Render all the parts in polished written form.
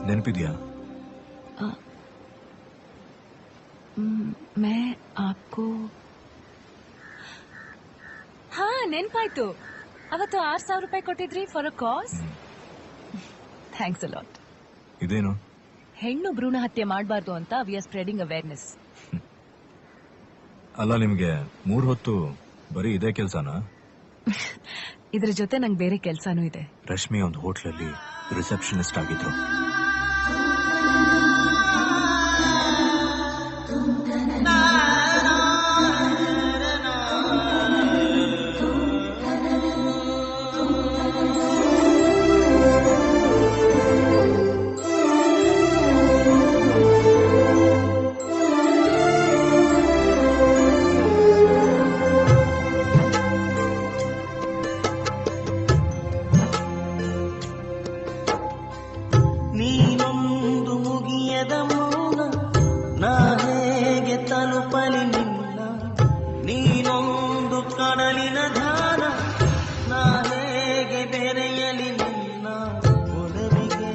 ನೆನಪಿದ್ಯಾ? मैं आपको ಹಾ ನೆನ್ಪಾಯ್ತು. ಅವತ್ತು 6,000 ರೂಪಾಯಿ ಕೊಟ್ಟಿದ್ರಿ for a cause. Thanks a lot. ಇದೇನು? ಹೆಣ್ಣು ಭ್ರೂಣ ಹತ್ಯೆ ಮಾಡಬಾರ್ದು ಅಂತ ವಿ ಆರ್ ಸ್ಪ್ರೆಡಿಂಗ್ ಅವೇರ್ನೆಸ್. ಅಲ್ಲ, ನಿಮ್ಗೆ 3 ಹೊತ್ತು ಬರೀ ಇದೇ ಕೆಲ್ಸನಾ? ಇದ್ರ ಜೊತೆ ನಂಗೆ ಬೇರೆ ಕೆಲ್ಸಾನೂ ಇದೆ. ರಶ್ಮಿ ಒಂದು ಹೋಟ್ಲಲ್ಲಿ ರಿಸೆಪ್ಷನಿಸ್ಟ್ ಆಗಿದ್ರು. ನೀನೊಂದು ಮುಗಿಯದ ಮೌನ, ನಾ ಹೇಗೆ ತಲುಪಲಿ ನಿನ್ನ? ನೀನೊಂದು ಕಡಲಿನ ಧಾನ, ನಾ ಹೇಗೆ ಬೆರೆಯಲಿ ನಿನ್ನ? ಒಲವಿಗೆ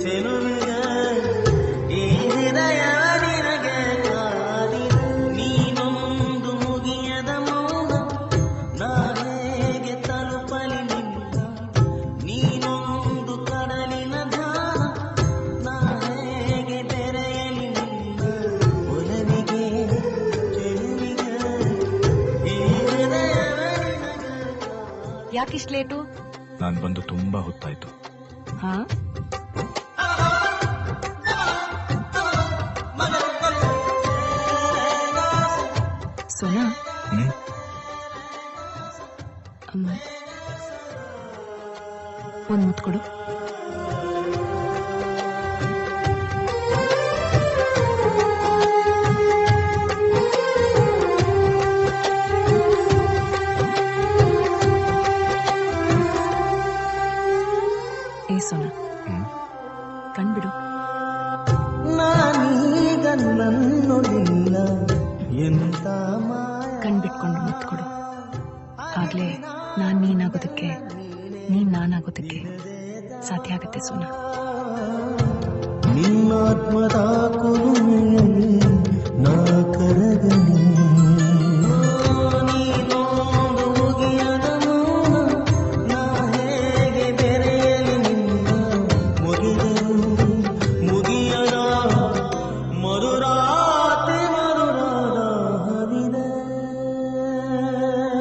ಚೆಲುವಿಗೆ ಈ ಹೃದಯ ನಿನಗೆ ಕಾದಿದೆ. ನೀನೊಂದು ಮುಗಿಯದ ಮೌನ, ನಾ ಹೇಗೆ ತಲುಪಲಿ ನಿನ್ನ? ನೀನೊಂದು ಕಡಲಿನ ಧಾನ, ನಾ ಹೇಗೆ ಬೆರೆಯಲಿ ನಿನ್ನ? ಒಲವಿಗೆ ಚೆಲುವಿಗೆ ಈ ಹೃದಯ ನಿನಗೆ. ಯಾಕಿಷ್ಟು ಲೇಟು? ನಾನು ಬಂದು ತುಂಬಾ ಹೊತ್ತಾಯ್ತು. ಹಾ ಸೋನಾ, ಒಂದು ಮುತ್ತು ಕೊಡು. ಏ ಸೋನಾ, ಕಣ್ಬಿಡು. ನಾನೀಗ ನನ್ನೊಳಿಲ್ಲ ಎಂತ ಮಾಯ. ಕಣ್ಬಿಟ್ಕೊಂಡು ಮುತ್ತು ಕೊಡು. ಆಗ್ಲೇ ನಾನ್ ನೀನಾಗೋದಕ್ಕೆ, ನೀನ್ ನಾನಾಗೋದಕ್ಕೆ ಸಾಧ್ಯ ಆಗುತ್ತೆ ಸೋನಾ. ನಿನ್ನಾತ್ಮದ ಕುರುಮೆಯಲ್ಲಿ ನಾ ಕರಗಲಿ.